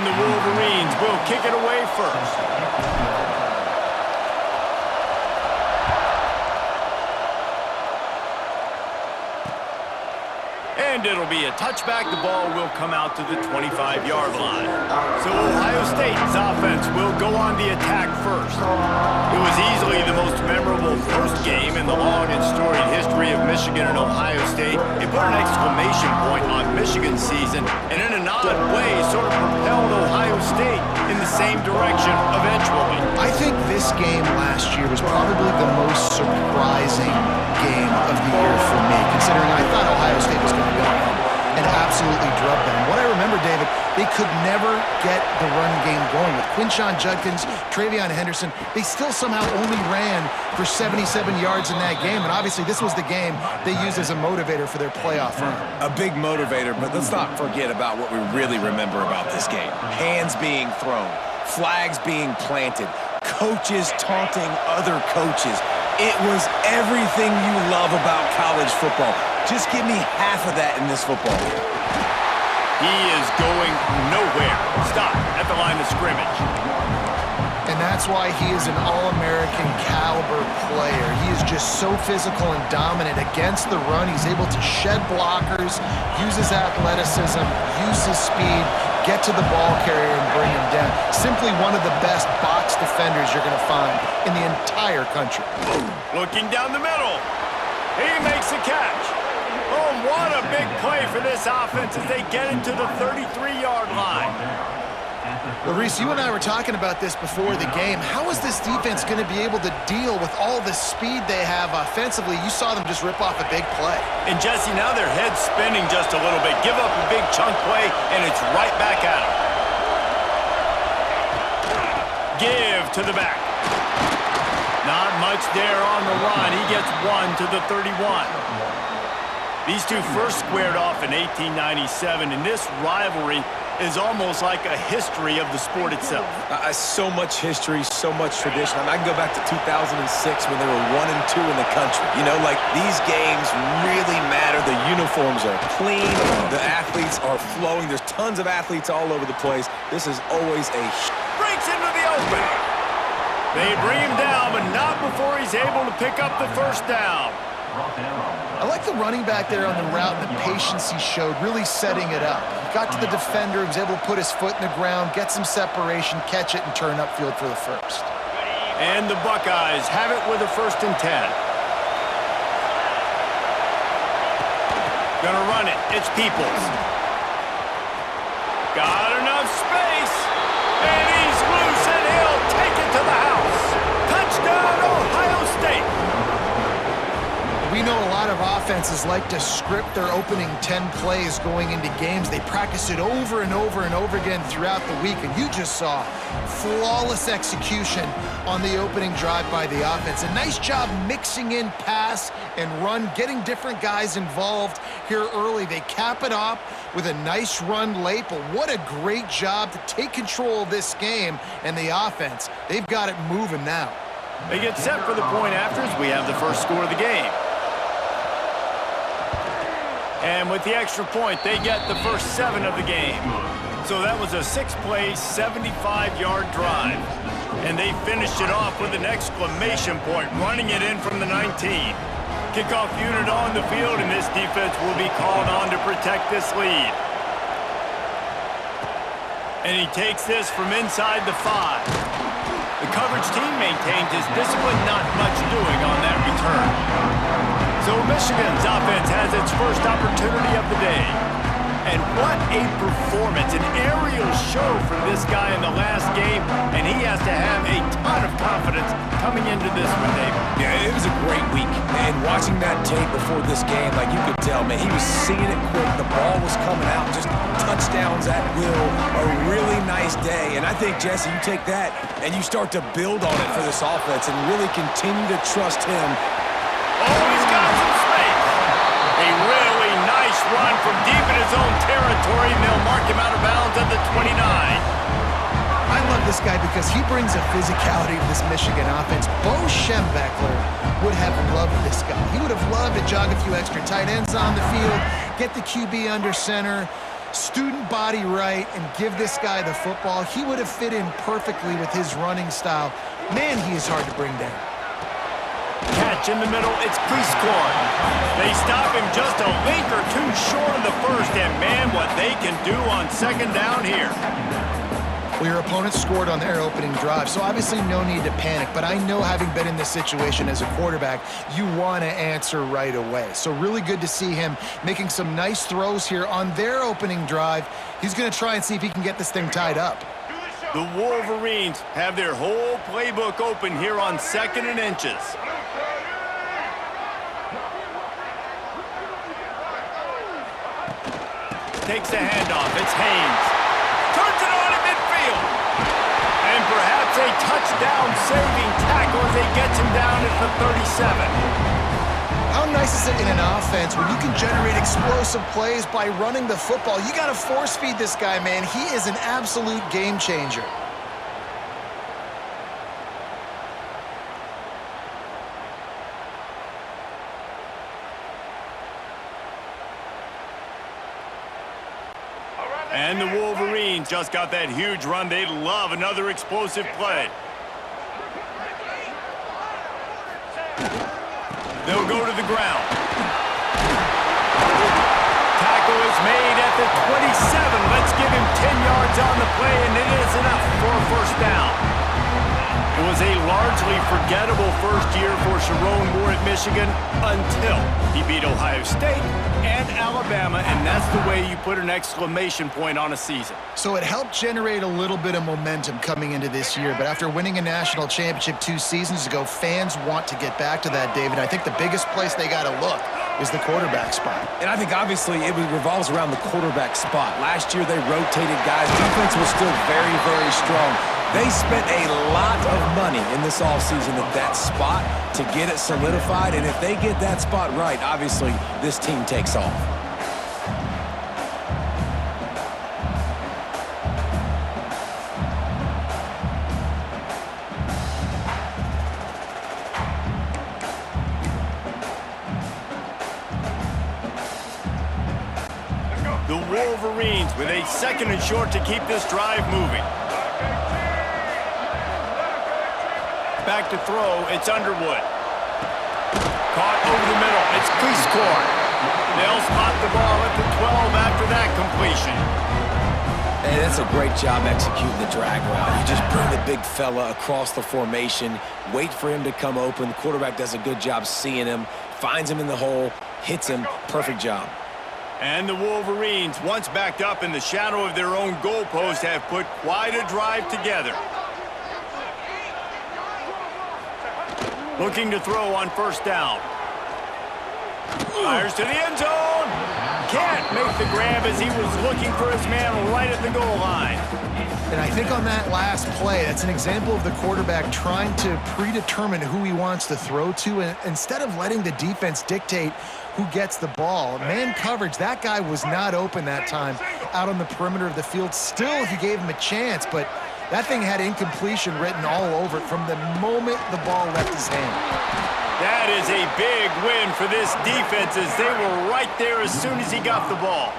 the Wolverines will kick it away first. And it'll be a touchback. The ball will come out to the 25-yard line. So Ohio State's offense will go on the attack first. It was easily the most memorable post-game in the long and storied history of Michigan and Ohio State. It put an exclamation point on Michigan's season, and in an odd way sort of propelled Ohio State in the same direction eventually. I think this game last year was probably the most surprising game of the year for me, considering I thought Ohio State was going to go and absolutely drug them. What I remember, David, they could never get the run game going. With Quinshon Judkins, Travion Henderson, they still somehow only ran for 77 yards in that game, and obviously this was the game they used as a motivator for their playoff run. A big motivator, but let's not forget about what we really remember about this game. Hands being thrown, flags being planted, coaches taunting other coaches. It was everything you love about college football. Just give me half of that in this football game. He is going nowhere. Stop at the line of scrimmage. And that's why he is an All-American caliber player. He is just so physical and dominant against the run. He's able to shed blockers, use his athleticism, use his speed, get to the ball carrier and bring him down. Simply one of the best box defenders you're going to find in the entire country. Looking down the middle. He makes a catch. Oh, what a big play for this offense as they get into the 33-yard line. Well, Reese, you and I were talking about this before the game. How is this defense going to be able to deal with all the speed they have offensively? You saw them just rip off a big play. And Jesse, now their head's spinning just a little bit. Give up a big chunk play, and it's right back at them. Give to the back. Not much there on the run. He gets one to the 31. These two first squared off in 1897, and this rivalry is almost like a history of the sport itself. So much history, so much tradition. I can go back to 2006 when they were 1 and 2 in the country. You know, like, these games really matter. The uniforms are clean. The athletes are flowing. There's tons of athletes all over the place. This is always a... Breaks into the open. They bring him down, but not before he's able to pick up the first down. I like the running back there on the route and the patience he showed, really setting it up. He got to the defender, he was able to put his foot in the ground, get some separation, catch it, and turn upfield for the first. And the Buckeyes have it with a 1st and 10. Gonna run it. It's Peoples. Got enough space, and he's loose, and he'll take it to the house. Touchdown, Ohio State. We know a lot of offenses like to script their opening 10 plays going into games. They practice it over and over and over again throughout the week, and you just saw flawless execution on the opening drive by the offense. A nice job mixing in pass and run, getting different guys involved here early. They cap it off with a nice run late, but what a great job to take control of this game, and the offense, they've got it moving now. They get set for the point afters. We have the first score of the game. And with the extra point, they get the first 7 of the game. So that was a 6-play, 75-yard drive. And they finished it off with an exclamation point, running it in from the 19. Kickoff unit on the field, and this defense will be called on to protect this lead. And he takes this from inside the 5. The coverage team maintains his discipline, not much doing on that return. So Michigan's offense has its first opportunity of the day. And what a performance, an aerial show for this guy in the last game, and he has to have a ton of confidence coming into this one, David. Yeah, it was a great week. And watching that tape before this game, like, you could tell, man, he was seeing it quick. The ball was coming out, just touchdowns at will. A really nice day. And I think, Jesse, you take that and you start to build on it for this offense and really continue to trust him. Oh, he's got some space. A really nice run from deep in his own territory, and they'll mark him out of bounds at the 29. I love this guy because he brings a physicality to this Michigan offense. Bo Schembechler would have loved this guy. He would have loved to jog a few extra tight ends on the field, get the QB under center, student body right and give this guy the football, he would have fit in perfectly with his running style. Man, he is hard to bring down. Catch in the middle, it's Cleescorn. They stop him just a link or two short of the first, and man, what they can do on second down here. Well, your opponent scored on their opening drive, so obviously no need to panic, but I know having been in this situation as a quarterback, you want to answer right away. So really good to see him making some nice throws here on their opening drive. He's going to try and see if he can get this thing tied up. The Wolverines have their whole playbook open here on 2nd and inches. Takes the handoff. It's Haynes. Turns it on in midfield. And perhaps a touchdown-saving tackle as he gets him down at the 37. How nice is it in an offense when you can generate explosive plays by running the football? You got to force-feed this guy, man. He is an absolute game changer. And the Wolverines just got that huge run. They'd love another explosive play. They'll go to the ground. Tackle is made at the 27. Let's give him 10 yards on the play, and it is enough for a first down. It was a largely forgettable first year for Sharon Moore at Michigan until he beat Ohio State and Alabama, and that's the way you put an exclamation point on a season. So it helped generate a little bit of momentum coming into this year, but after winning a national championship 2 seasons ago, fans want to get back to that, David. I think the biggest place they got to look is the quarterback spot. And I think obviously it revolves around the quarterback spot. Last year they rotated guys. Defense was still very, very strong. They spent a lot of money in this offseason at that spot to get it solidified, and if they get that spot right, obviously this team takes off. The Wolverines with a 2nd and short to keep this drive moving. Back to throw, it's Underwood. Caught over the middle, it's Cleescorn. They'll spot the ball at the 12 after that completion. And that's a great job executing the drag route. You just bring the big fella across the formation, wait for him to come open. The quarterback does a good job seeing him, finds him in the hole, hits him. Perfect job. And the Wolverines, once backed up in the shadow of their own goalpost, have put quite a drive together. Looking to throw on first down. Fires to the end zone. Can't make the grab as he was looking for his man right at the goal line. And I think on that last play, that's an example of the quarterback trying to predetermine who he wants to throw to, and instead of letting the defense dictate who gets the ball. Man coverage, that guy was not open that time out on the perimeter of the field. Still, he gave him a chance, but that thing had incompletion written all over it from the moment the ball left his hand. That is a big win for this defense as they were right there as soon as he got the ball.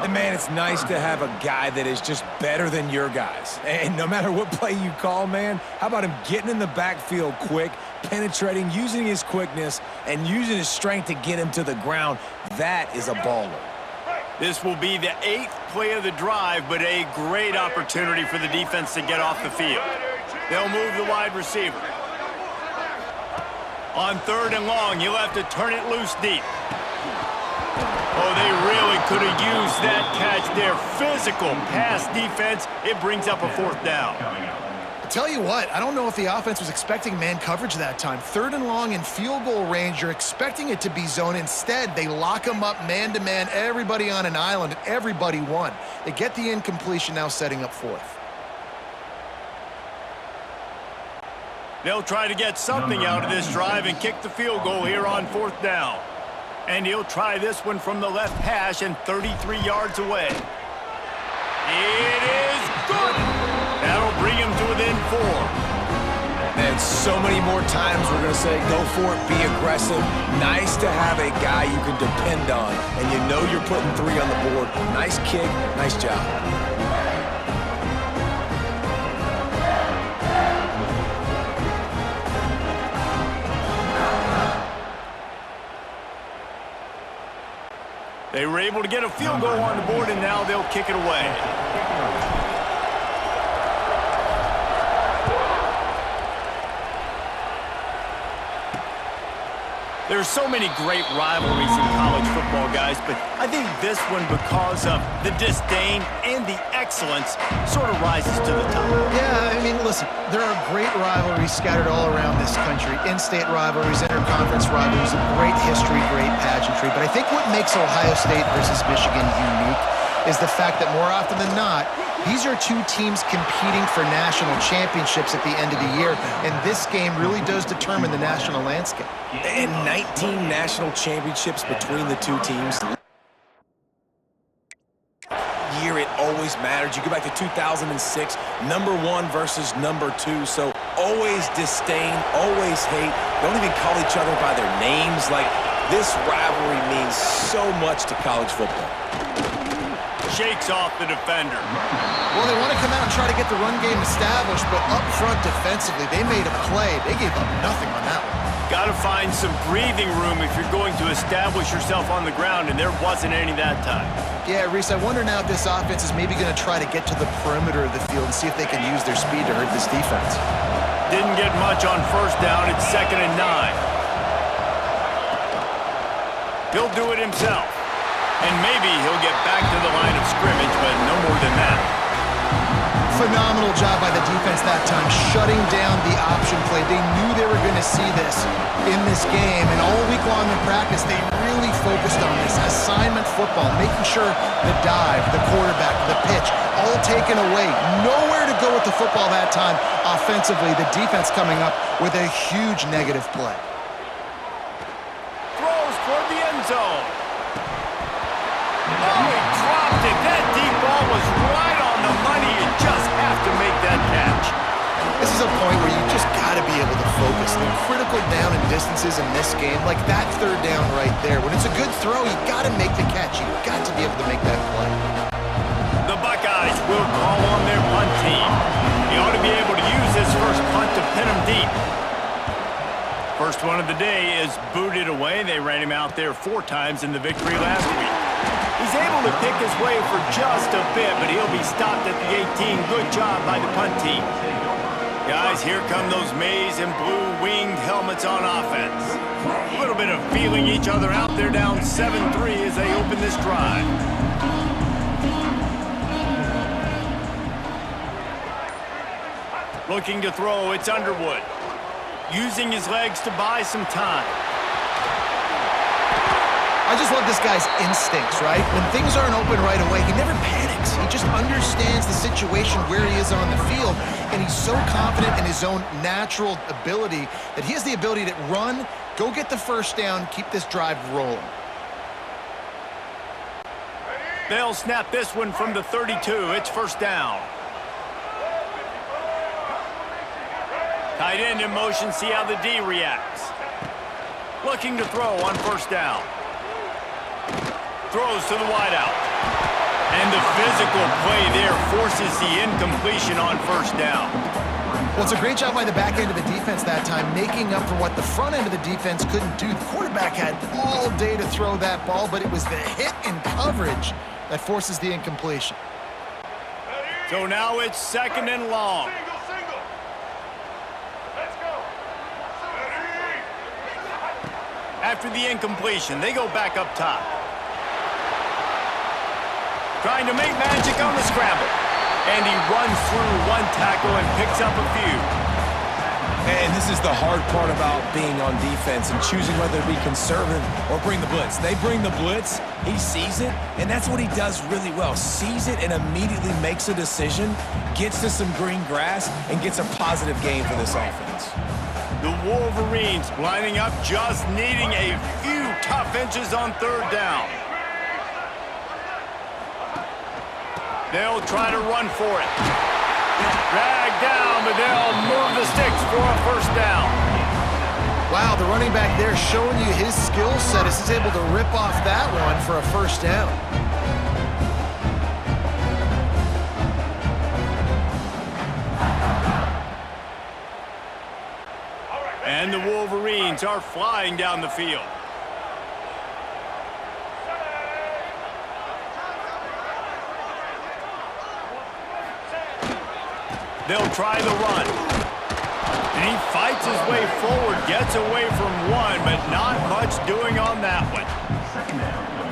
And man, it's nice to have a guy that is just better than your guys. And no matter what play you call, man, how about him getting in the backfield quick, penetrating, using his quickness, and using his strength to get him to the ground? That is a baller. This will be the 8th play of the drive, but a great opportunity for the defense to get off the field. They'll move the wide receiver. On 3rd and long, he'll have to turn it loose deep. Oh, they really could have used that catch there. Physical pass defense. It brings up a 4th down. I tell you what, I don't know if the offense was expecting man coverage that time. 3rd and long in field goal range, you're expecting it to be zone. Instead, they lock them up man-to-man, everybody on an island, and everybody won. They get the incompletion, now setting up 4th. They'll try to get something out of this drive and kick the field goal here on 4th down. And he'll try this one from the left hash and 33 yards away. It is good. That'll bring him to within 4. And so many more times we're going to say, go for it, be aggressive. Nice to have a guy you can depend on, and you know you're putting 3 on the board. Nice kick, nice job. They were able to get a field goal on the board, and now they'll kick it away. There's so many great rivalries in college football, guys, but I think this one, because of the disdain and the excellence, sort of rises to the top. Yeah, I mean, listen, there are great rivalries scattered all around this country. In-state rivalries, interconference rivalries, great history, great pageantry. But I think what makes Ohio State versus Michigan unique is the fact that more often than not, these are two teams competing for national championships at the end of the year, and this game really does determine the national landscape. And 19 national championships between the two teams. Year it always mattered. You go back to 2006, number 1 versus number 2. So always disdain, always hate. Don't even call each other by their names. Like, this rivalry means so much to college football. Shakes off the defender. Well, they want to come out and try to get the run game established, but up front defensively, they made a play. They gave up nothing on that one. Got to find some breathing room if you're going to establish yourself on the ground, and there wasn't any that time. Yeah, Reese, I wonder now if this offense is maybe going to try to get to the perimeter of the field and see if they can use their speed to hurt this defense. Didn't get much on first down. It's 2nd and 9. He'll do it himself. And maybe he'll get back to the line of scrimmage, but no more than that. Phenomenal job by the defense that time, shutting down the option play. They knew they were going to see this in this game, and all week long in practice, they really focused on this assignment football, making sure the dive, the quarterback, the pitch, all taken away. Nowhere to go with the football that time. Offensively, the defense coming up with a huge negative play. Throws toward the end zone. Oh, he dropped it. That deep ball was right on the money. You just have to make that catch. This is a point where you just got to be able to focus. The critical down and distances in this game, like that 3rd down right there. When it's a good throw, you got to make the catch. You got to be able to make that play. The Buckeyes will call on their punt team. He ought to be able to use this first punt to pin him deep. First one of the day is booted away. They ran him out there 4 times in the victory last week. He's able to pick his way for just a bit, but he'll be stopped at the 18. Good job by the punt team. Guys, here come those maize and blue winged helmets on offense. A little bit of feeling each other out. They're down 7-3 as they open this drive. Looking to throw, it's Underwood. Using his legs to buy some time. I just love this guy's instincts, right? When things aren't open right away, he never panics. He just understands the situation where he is on the field, and he's so confident in his own natural ability that he has the ability to run, go get the first down, keep this drive rolling. They'll snap this one from the 32. It's first down. Tight end in motion, see how the D reacts. Looking to throw on first down. Throws to the wideout. And the physical play there forces the incompletion on first down. Well, it's a great job by the back end of the defense that time, making up for what the front end of the defense couldn't do. The quarterback had all day to throw that ball, but it was the hit in coverage that forces the incompletion. So now it's 2nd and long. After the incompletion, they go back up top. Trying to make magic on the scramble. And he runs through 1 tackle and picks up a few. And this is the hard part about being on defense and choosing whether to be conservative or bring the blitz. They bring the blitz, he sees it, and that's what he does really well. Sees it and immediately makes a decision, gets to some green grass, and gets a positive gain for this offense. The Wolverines lining up, just needing a few tough inches on 3rd down. They'll try to run for it. Dragged down, but they'll move the sticks for a first down. Wow, the running back there showing you his skill set as he's able to rip off that one for a first down. And the Wolverines are flying down the field. They'll try the run. And he fights his way forward, gets away from one, but not much doing on that one.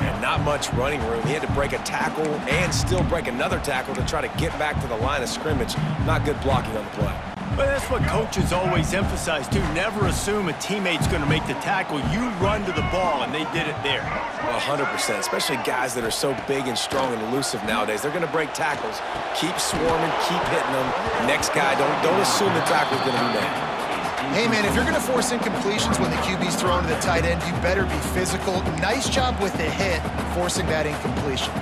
And not much running room. He had to break a tackle and still break another tackle to try to get back to the line of scrimmage. Not good blocking on the play. But that's what coaches always emphasize, too. Never assume a teammate's going to make the tackle. You run to the ball, and they did it there. 100%, especially guys that are so big and strong and elusive nowadays. They're going to break tackles. Keep swarming, keep hitting them. Next guy, don't assume the tackle's going to be made. Hey, man, if you're going to force incompletions when the QB's thrown to the tight end, you better be physical. Nice job with the hit, forcing that incompletion.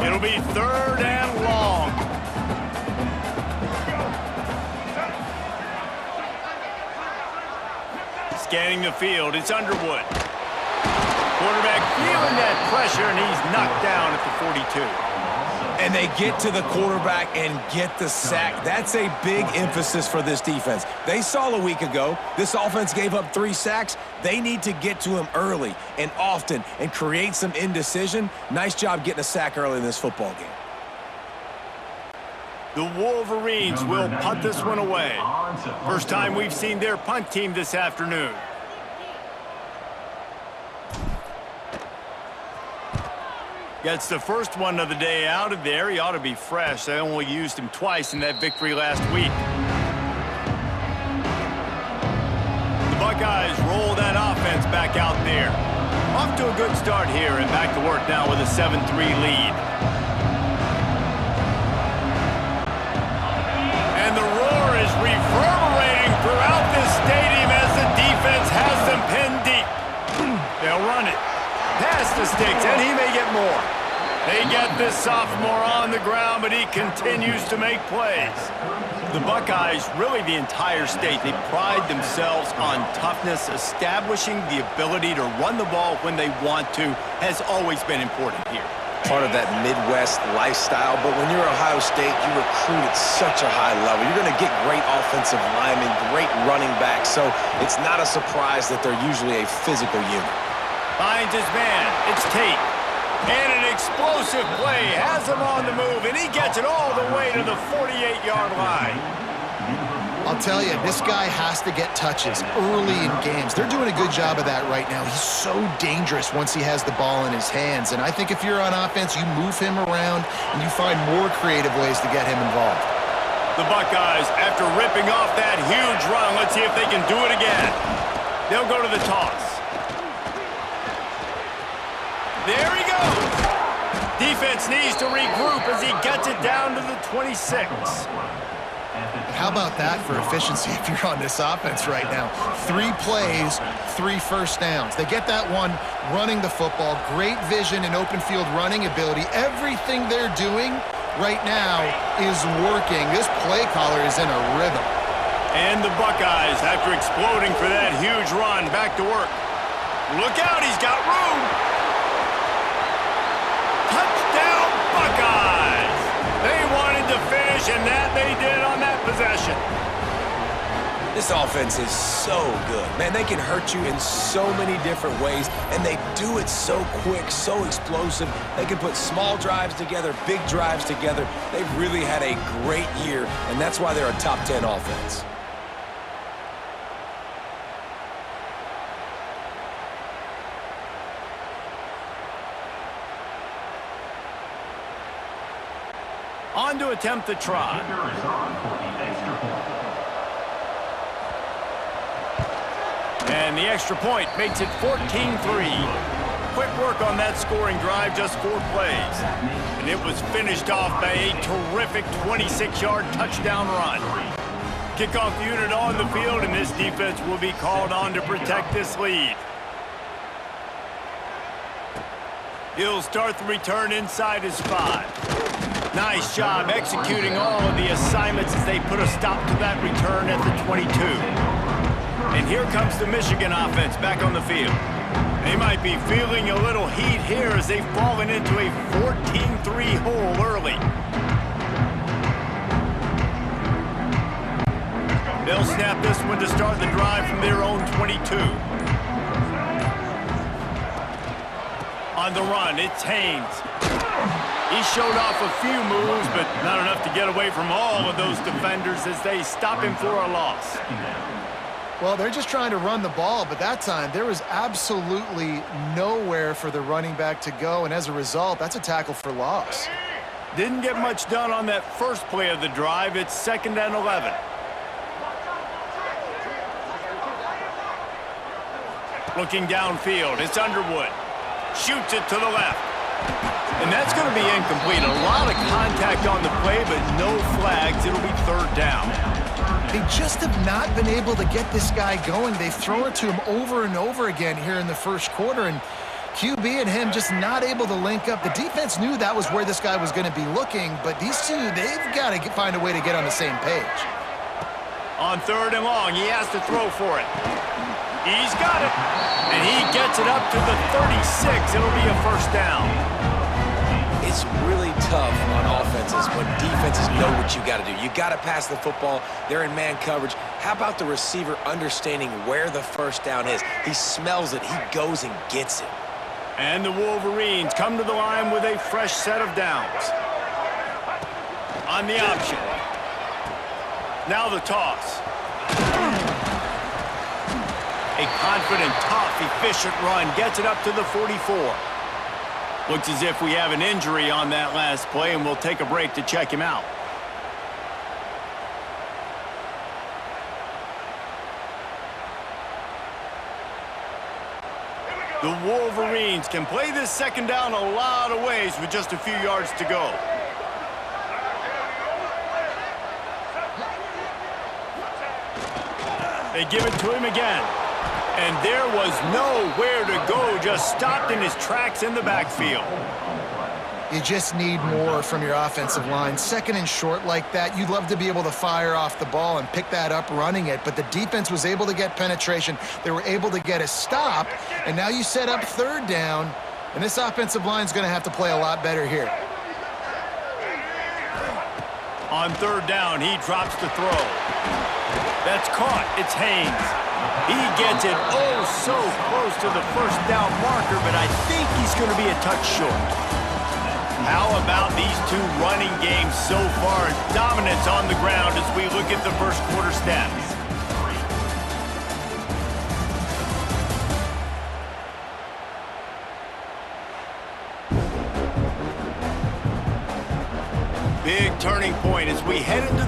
It'll be 3rd and long. Scanning the field, it's Underwood. Quarterback feeling that pressure, and he's knocked down at the 42. And they get to the quarterback and get the sack. That's a big emphasis for this defense. They saw a week ago, this offense gave up 3 sacks. They need to get to him early and often and create some indecision. Nice job getting a sack early in this football game. The Wolverines will punt this one away. First time we've seen their punt team this afternoon. Gets the first one of the day out of there. He ought to be fresh. They only used him twice in that victory last week. The Buckeyes roll that offense back out there. Off to a good start here and back to work now with a 7-3 lead. And the roar is reverberating throughout this stadium as the defense has them pinned deep. They'll run it. Past the sticks, and he may get more. They get this sophomore on the ground, but he continues to make plays. The Buckeyes, really the entire state, they pride themselves on toughness. Establishing the ability to run the ball when they want to has always been important here. Part of that Midwest lifestyle, but when you're Ohio State, you recruit at such a high level. You're going to get great offensive linemen, great running backs, so it's not a surprise that they're usually a physical unit. Finds his man. It's Tate. And an explosive play has him on the move, and he gets it all the way to the 48-yard line. I'll tell you, this guy has to get touches early in games. They're doing a good job of that right now. He's so dangerous once he has the ball in his hands. And I think if you're on offense, you move him around and you find more creative ways to get him involved. The Buckeyes, after ripping off that huge run, let's see if they can do it again. They'll go to the toss. There he goes. Defense needs to regroup as he gets it down to the 26. How about that for efficiency if you're on this offense right now? 3 plays, 3 first downs. They get that one running the football, great vision and open field running ability. Everything they're doing right now is working. This play caller is in a rhythm. And the Buckeyes, after exploding for that huge run, back to work. Look out, he's got room. Touchdown, Buckeyes! They wanted to finish, and that they did on that possession. This offense is so good. Man, they can hurt you in so many different ways, and they do it so quick, so explosive. They can put small drives together, big drives together. They've really had a great year, and that's why they're a top 10 offense. On to attempt the try. And the extra point makes it 14-3. Quick work on that scoring drive, just 4 plays. And it was finished off by a terrific 26-yard touchdown run. Kickoff unit on the field, and this defense will be called on to protect this lead. He'll start the return inside his 5. Nice job executing all of the assignments as they put a stop to that return at the 22. And here comes the Michigan offense back on the field. They might be feeling a little heat here as they've fallen into a 14-3 hole early. They'll snap this one to start the drive from their own 22. On the run, it's Haynes. He showed off a few moves, but not enough to get away from all of those defenders as they stop him for a loss. Well, they're just trying to run the ball, but that time there was absolutely nowhere for the running back to go, and as a result, that's a tackle for loss. Didn't get much done on that first play of the drive. It's 2nd and 11. Looking downfield, it's Underwood. Shoots it to the left. And that's going to be incomplete. A lot of contact on the play, but no flags. It'll be 3rd down. They just have not been able to get this guy going. They've thrown it to him over and over again here in the first quarter, and QB and him just not able to link up. The defense knew that was where this guy was going to be looking, but these two, they've got to find a way to get on the same page. On 3rd and long, he has to throw for it. He's got it. And he gets it up to the 36. It'll be a 1st down. It's really tough on offenses when defenses know what you got to do. You got to pass the football. They're in man coverage. How about the receiver understanding where the 1st down is? He smells it. He goes and gets it. And the Wolverines come to the line with a fresh set of downs. On the option. Now the toss. A confident, tough, efficient run gets it up to the 44. Looks as if we have an injury on that last play, and we'll take a break to check him out. The Wolverines can play this 2nd down a lot of ways with just a few yards to go. They give it to him again. And there was nowhere to go, just stopped in his tracks in the backfield. You just need more from your offensive line. 2nd and short like that, you'd love to be able to fire off the ball and pick that up running it, but the defense was able to get penetration. They were able to get a stop, and now you set up 3rd down, and this offensive line is going to have to play a lot better here. On 3rd down, he drops to throw. That's caught. It's Haynes. He gets it so close to the 1st down marker, but I think he's going to be a touch short. How about these two running games so far? Dominance on the ground as we look at the first quarter stats. Big turning point as we head into